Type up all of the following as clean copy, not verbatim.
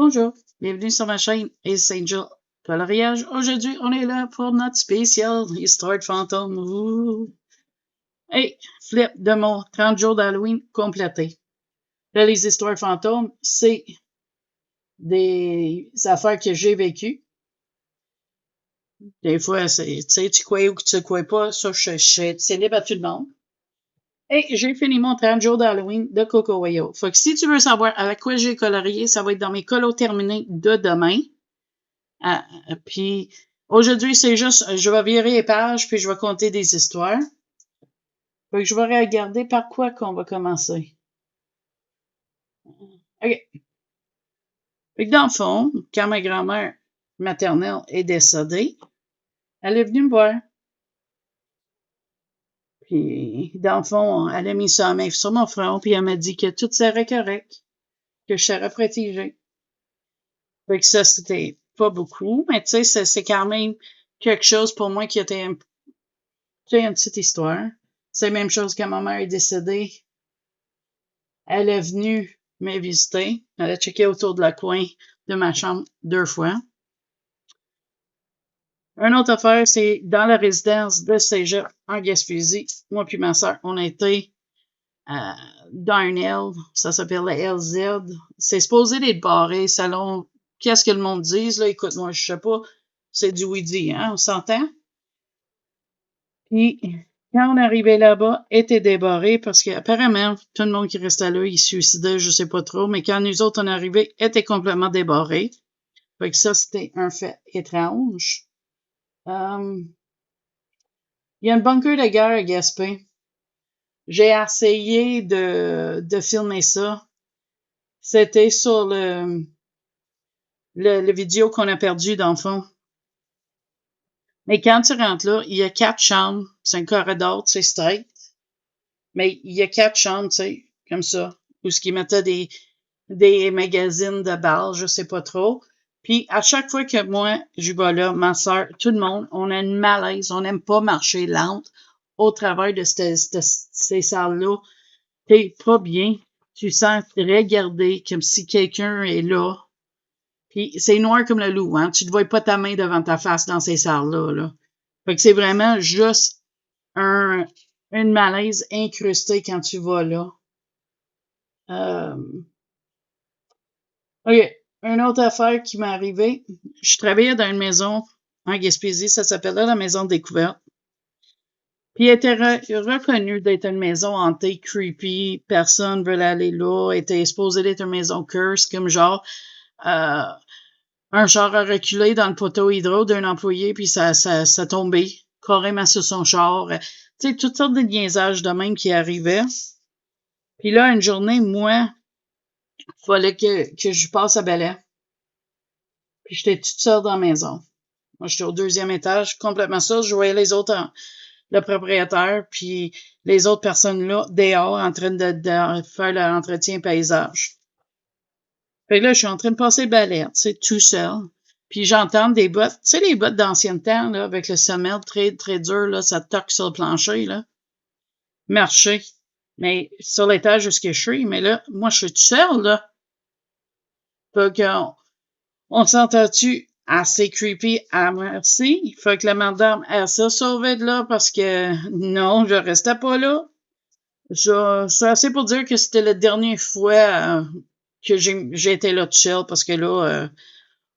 Bonjour, bienvenue sur ma chaîne Ace Angel Coloriage. Aujourd'hui, on est là pour notre spécial Histoire de fantômes. Ouh. Hey, flip de mon 30 jours d'Halloween complété. Là, les histoires de fantômes, c'est des affaires que j'ai vécues. Des fois, tu sais, tu crois ou que tu crois pas, ça, c'est libre à tout le monde. Et j'ai fini mon 30 jours d'Halloween de Coco Wayo. Fait que si tu veux savoir avec quoi j'ai colorié, ça va être dans mes colos terminés de demain. Puis aujourd'hui, c'est juste, je vais virer les pages, puis je vais compter des histoires. Fait que je vais regarder par quoi qu'on va commencer. OK. Fait que dans le fond, quand ma grand-mère maternelle est décédée, elle est venue me voir. Puis, dans le fond, elle a mis sa main sur mon front, puis elle m'a dit que tout serait correct, que je serais protégée. Fait que ça, c'était pas beaucoup, mais tu sais, c'est quand même quelque chose pour moi qui était une petite histoire. C'est la même chose quand ma mère est décédée. Elle est venue me visiter. Elle a checké autour de la coin de ma chambre 2 fois. Une autre affaire, c'est dans la résidence de Cégep en Gaspésie. Moi puis ma soeur, on a été dans un L. Ça s'appelle la LZ. C'est supposé être barré, salon. Qu'est-ce que le monde dit? Là, écoute, moi, je sais pas. C'est du oui-dit, hein? On s'entend? Puis, quand on arrivait là-bas, était débarré parce qu'apparemment, tout le monde qui restait là, il se suicidait, je sais pas trop, mais quand nous autres on arrivait, était complètement débarré. Fait que ça, c'était un fait étrange. Il y a un bunker de guerre à Gaspé. J'ai essayé de filmer ça. C'était sur le vidéo qu'on a perdu dans le fond. Mais quand tu rentres là, il y a 4 chambres. C'est un corridor, tu sais, straight. Mais il y a 4 chambres, tu sais, comme ça, où ce qui mettait des magazines de balles, je sais pas trop. Puis à chaque fois que moi, je vais là, ma soeur, tout le monde, on a une malaise, on n'aime pas marcher lente au travers de ces salles-là. T'es pas bien, tu sens regarder comme si quelqu'un est là. Puis c'est noir comme le loup, hein. Tu ne vois pas ta main devant ta face dans ces salles-là, là. Fait que c'est vraiment juste une malaise incrustée quand tu vas là. OK. Une autre affaire qui m'est arrivée, je travaillais dans une maison en Gaspésie, ça s'appelait la Maison Découverte. Puis elle était reconnue d'être une maison hantée, creepy, personne veut aller là, elle était supposée d'être une maison curse, comme genre un char a reculé dans le poteau hydro d'un employé, puis ça tombait carrément sur son char. Tu sais, toutes sortes de niaisages de même qui arrivaient. Puis là, une journée, moi, il fallait que je passe à Bel Air. Puis j'étais toute seule dans la maison. Moi, j'étais au 2e étage, complètement seule. Je voyais les autres, le propriétaire, puis les autres personnes là, dehors, en train de faire l'entretien paysage. Fait que là, je suis en train de passer le balai, tu sais, tout seul. Puis j'entends des bottes, tu sais, les bottes d'ancien temps, là, avec le semelle très, très dur, là, ça toque sur le plancher, là. Marcher. Mais sur l'étage où je suis, mais là, moi, je suis toute seule, là. Fait qu'on s'entend-tu assez creepy à merci. Fait que la madame, elle s'est sauvée de là parce que non, je restais pas là. C'est assez pour dire que c'était la dernière fois que j'ai été là toute seule parce que là,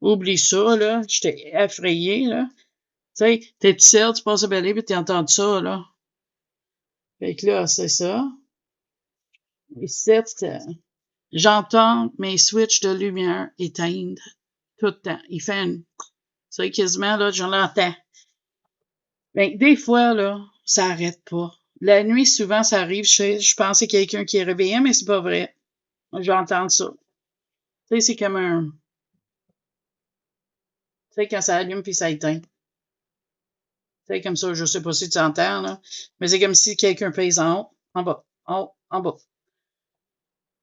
oublie ça, là. J'étais effrayée, là. Tu sais, t'es toute seule, tu passes à Bel Air pis t'as entendu ça, là. Fait que là, c'est ça. Ici, j'entends mes switches de lumière éteindre tout le temps. Il fait une... Tu sais, quasiment, là, je l'entends. Ben, des fois, là, ça arrête pas. La nuit, souvent, ça arrive. Je pense que c'est quelqu'un qui est réveillé, mais c'est pas vrai. J'entends ça. Tu sais, c'est comme un... Tu sais, quand ça allume puis ça éteint. Tu sais, comme ça, je sais pas si tu entends, là. Mais c'est comme si quelqu'un pèse en haut, en bas, en haut, en bas.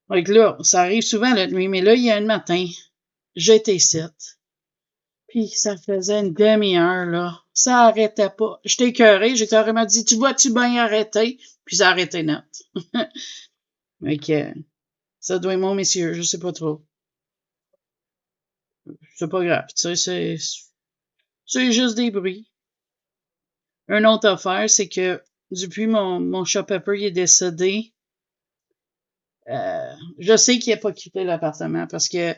Donc là, ça arrive souvent la nuit, mais là, il y a un matin, j'étais ici. Puis ça faisait une demi-heure, là. Ça arrêtait pas. J'étais écœurée, j'ai carrément dit, tu vois-tu bien arrêter? Puis ça a arrêté net. Donc, ça doit être mon monsieur, je sais pas trop. c'est pas grave, tu sais, c'est juste des bruits. Une autre affaire, c'est que depuis mon chat Pepper il est décédé, je sais qu'il n'a pas quitté l'appartement parce que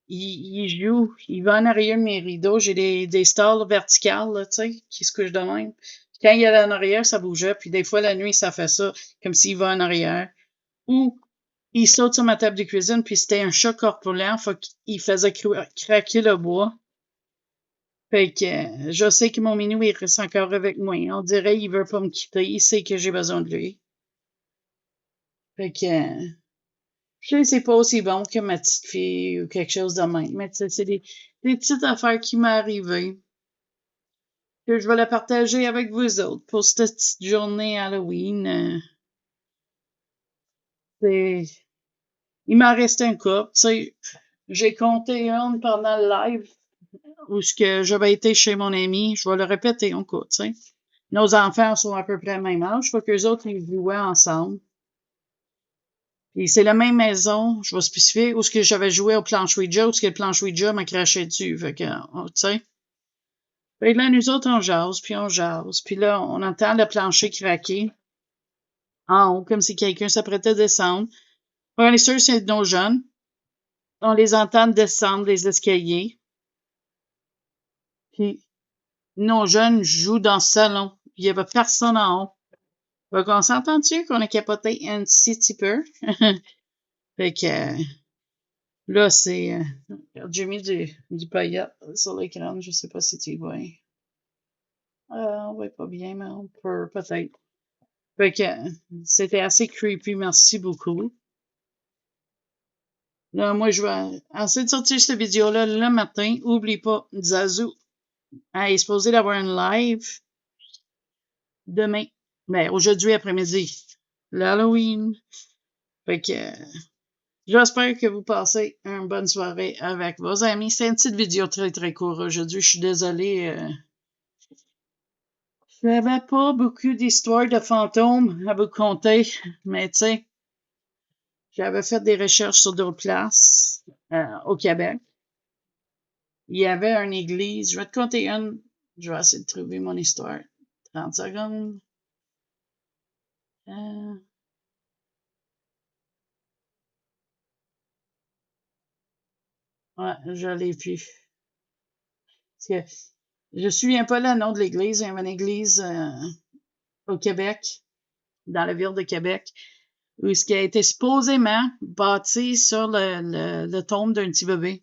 il joue, il va en arrière de mes rideaux. J'ai des stores verticales, là, tu sais, qui se couchent de même. Quand il est en arrière, ça bougeait, puis des fois la nuit, ça fait ça, comme s'il va en arrière. Ou il saute sur ma table de cuisine, puis c'était un chat corpulent, fait qu'il faisait craquer le bois. Fait que je sais que mon minou, il reste encore avec moi. On dirait qu'il veut pas me quitter. Il sait que j'ai besoin de lui. Fait que je sais, c'est pas aussi bon que ma petite fille ou quelque chose de même. Mais tu sais, c'est des petites affaires qui m'est arrivées. Que je vais la partager avec vous autres pour cette petite journée Halloween. Il m'en reste un couple. Tu sais, j'ai compté une pendant le live où ce que j'avais été chez mon ami. Je vais le répéter encore, tu sais. Nos enfants sont à peu près le même âge. Faut qu'eux autres, ils jouaient ensemble. Puis c'est la même maison, je vais spécifier, où ce que j'avais joué au planche Ouija, où ce que le planche Ouija m'a craché dessus. Fait que, tu sais. Fait que là, nous autres, on jase, puis on jase. Puis là, on entend le plancher craquer en haut, comme si quelqu'un s'apprêtait à descendre. On est sûr que c'est nos jeunes. On les entend descendre les escaliers. Puis nos jeunes jouent dans le salon. Il y avait personne en haut. Fait qu'on s'entend-tu qu'on a capoté un petit peu? Fait que là, c'est... j'ai mis du paillette sur l'écran. Je sais pas si tu vois. On voit pas bien, mais on peut peut-être. Fait que c'était assez creepy. Merci beaucoup. Là, moi, je vais essayer de sortir cette vidéo-là le matin. Oublie pas, Zazu est supposé d'avoir une live demain. Ben, aujourd'hui après-midi. L'Halloween. Fait que j'espère que vous passez une bonne soirée avec vos amis. C'est une petite vidéo très, très courte aujourd'hui. Je suis désolée. Je n'avais pas beaucoup d'histoires de fantômes à vous conter, mais tu sais, j'avais fait des recherches sur d'autres places au Québec. Il y avait une église. Je vais te conter une. Je vais essayer de trouver mon histoire. 30 secondes. Ouais, je l'ai plus. Parce que je ne me souviens pas le nom de l'église. Il y avait une église au Québec, dans la ville de Québec, où ce qui a été supposément bâti sur le tombe d'un petit bébé.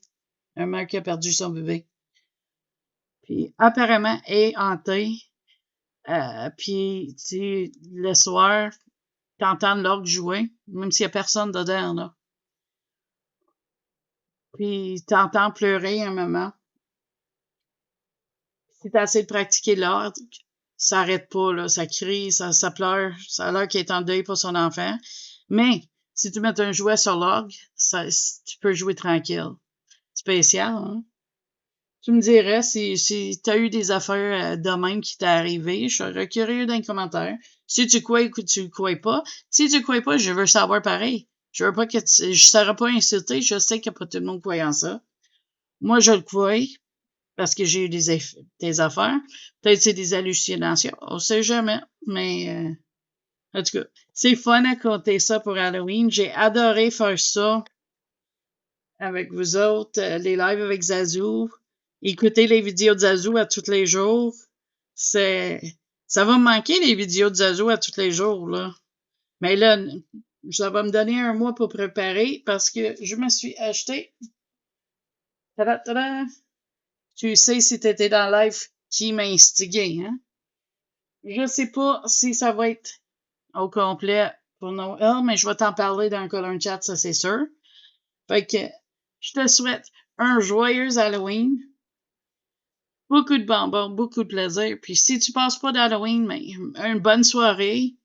Un mère qui a perdu son bébé. Puis apparemment est hanté. Puis le soir, t'entends l'orgue jouer, même s'il n'y a personne dedans, là. Puis t'entends pleurer un moment. Si t'as assez de pratiquer l'orgue, ça n'arrête pas, là. Ça crie, ça pleure. Ça a l'air qu'il est en deuil pour son enfant. Mais si tu mets un jouet sur l'orgue, tu peux jouer tranquille. Spécial, hein? Tu me dirais si tu as eu des affaires de même qui t'est arrivé. Je serais curieux d'un commentaire. Si tu crois ou tu ne crois pas. Si tu ne crois pas, je veux savoir pareil. Je veux pas que je ne serais pas insulté. Je sais qu'il n'y a pas tout le monde croyant ça. Moi, je le crois parce que j'ai eu des affaires. Peut-être que c'est des hallucinations. On ne sait jamais. Mais en tout cas, c'est fun à compter ça pour Halloween. J'ai adoré faire ça avec vous autres, les lives avec Zazu. Écouter les vidéos de Zazu à tous les jours. Ça va me manquer les vidéos de Zazu à tous les jours, là. Mais là, ça va me donner un mois pour préparer parce que je me suis acheté. Tada, tada. Tu sais, si tu étais dans le live, qui m'a instigé, hein? Je sais pas si ça va être au complet pour Noël, mais je vais t'en parler dans le color chat, ça c'est sûr. Fait que je te souhaite un joyeux Halloween. Beaucoup de bonbons, beaucoup de plaisir. Puis si tu passes pas d'Halloween, mais une bonne soirée.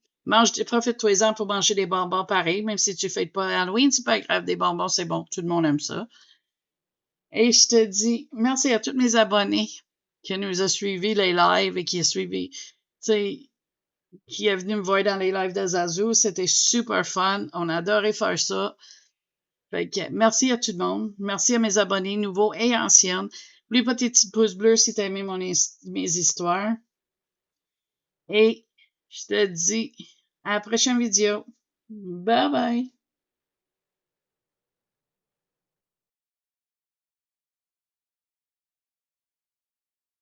Profite-toi-en pour manger des bonbons pareil, même si tu ne fêtes pas Halloween, c'est pas grave, des bonbons, c'est bon. Tout le monde aime ça. Et je te dis merci à tous mes abonnés qui nous ont suivis les lives et qui a suivi, tu sais, qui est venu me voir dans les lives de Zazu. C'était super fun. On a adoré faire ça. Fait que merci à tout le monde. Merci à mes abonnés nouveaux et anciennes. N'oubliez pas tes petits pouces bleus si t'as aimé mes histoires. Et je te dis à la prochaine vidéo. Bye bye!